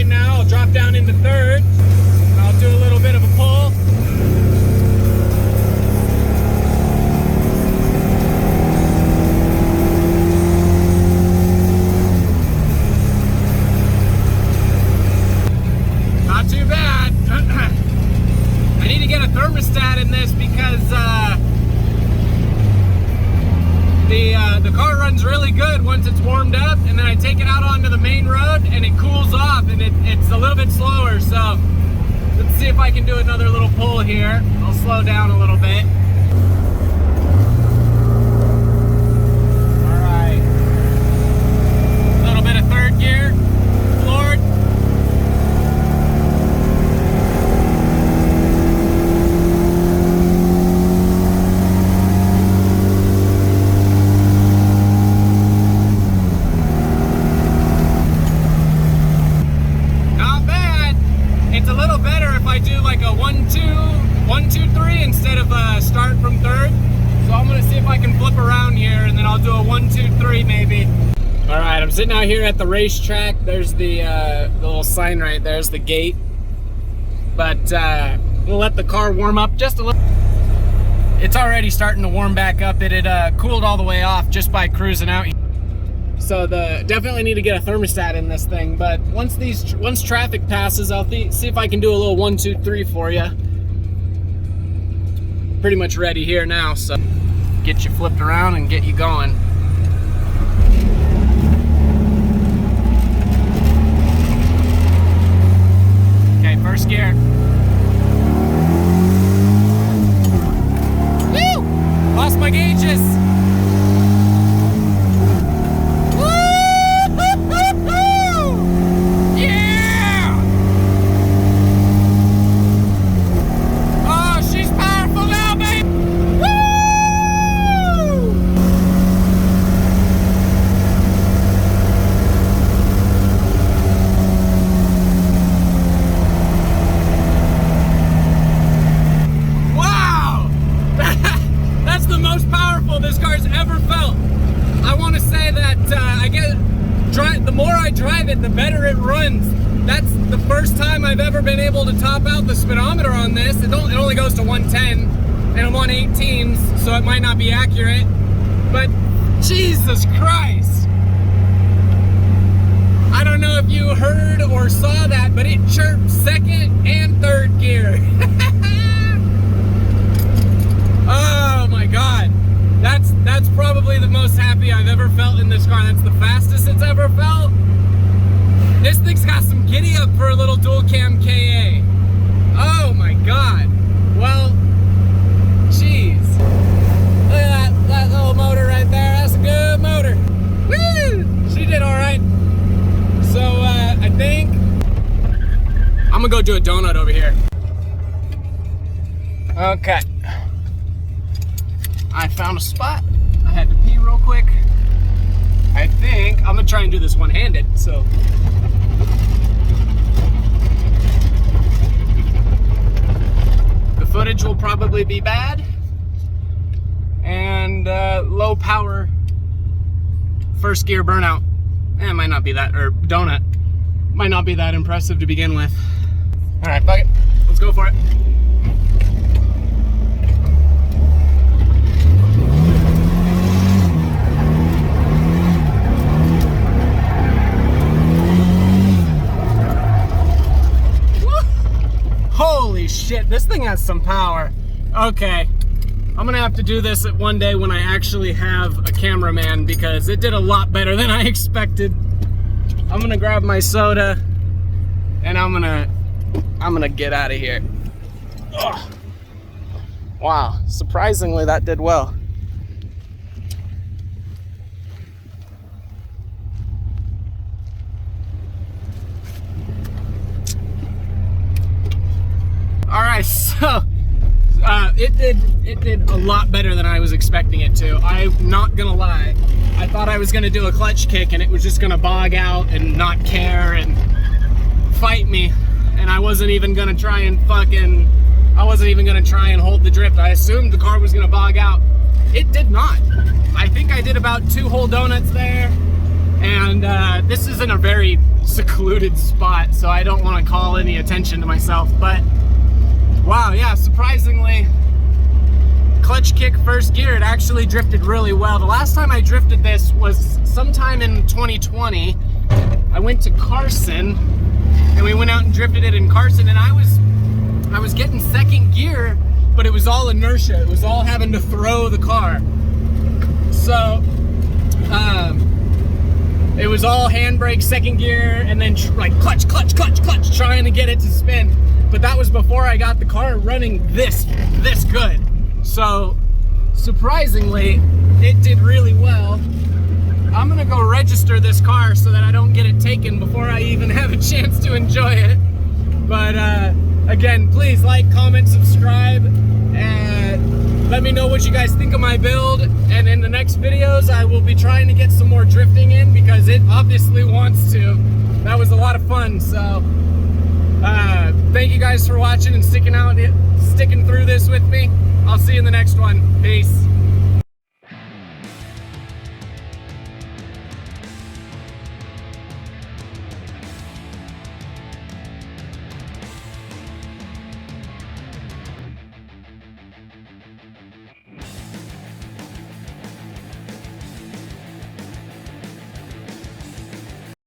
right now. I'll drop down into third, and I'll do a little bit of a pull. Not too bad. I need to get a thermostat in this because the car runs really good once it's warmed up, and then I take it out onto the main road and it cools off, and it's a little bit slower. So let's see if I can do another little pull here. I'll slow down a little bit. All right, a little bit of third gear, floored. Instead of start from third. So I'm gonna see if I can flip around here, and then I'll do a 1, 2, 3 maybe. All right, I'm sitting out here at the racetrack. There's the little sign right there's the gate. But we'll let the car warm up just a little. It's already starting to warm back up. It had cooled all the way off just by cruising out here. So definitely need to get a thermostat in this thing. But once traffic passes, I'll see if I can do a little 1, 2, 3 for you. Pretty much ready here now, so get you flipped around and get you going. Okay, first gear. Woo! Lost my gauges. The better it runs. That's the first time I've ever been able to top out the speedometer on this. It only goes to 110, and I'm on 18s, so it might not be accurate. But Jesus Christ! I don't know if you heard or saw that, but it chirped second and third gear. Oh my God! That's probably the most happy I've ever felt in this car. That's the fastest it's ever felt. This thing's got some giddy up for a little Dual Cam KA. Oh my God. Well, jeez. Look at that little motor right there. That's a good motor. Woo! She did all right. So I think I'm gonna go do a donut over here. Okay. I found a spot. I had to pee real quick. I think I'm gonna try and do this one-handed, so. The footage will probably be bad, and low power first gear burnout. It might not be that, or donut, might not be that impressive to begin with. All right, fuck it, let's go for it. Holy shit, this thing has some power. Okay, I'm gonna have to do this at one day when I actually have a cameraman, because it did a lot better than I expected. I'm gonna grab my soda and I'm gonna get out of here. Ugh. Wow, surprisingly that did well. All right, so it did a lot better than I was expecting it to. I'm not gonna lie. I thought I was gonna do a clutch kick and it was just gonna bog out and not care and fight me, and I wasn't even gonna try and hold the drift. I assumed the car was gonna bog out. It did not. I think I did about 2 whole donuts there, and this isn't a very secluded spot, so I don't want to call any attention to myself. But wow, yeah, surprisingly, clutch kick first gear, it actually drifted really well. The last time I drifted this was sometime in 2020. I went to Carson, and we went out and drifted it in Carson, and I was getting second gear, but it was all inertia. It was all having to throw the car. So it was all handbrake, second gear, and then like clutch, trying to get it to spin. But that was before I got the car running this good. So surprisingly, it did really well. I'm gonna go register this car so that I don't get it taken before I even have a chance to enjoy it. But again, please like, comment, subscribe, and let me know what you guys think of my build. And in the next videos, I will be trying to get some more drifting in because it obviously wants to. That was a lot of fun. So thank you guys for watching and sticking through this with me. I'll see you in the next one. Peace.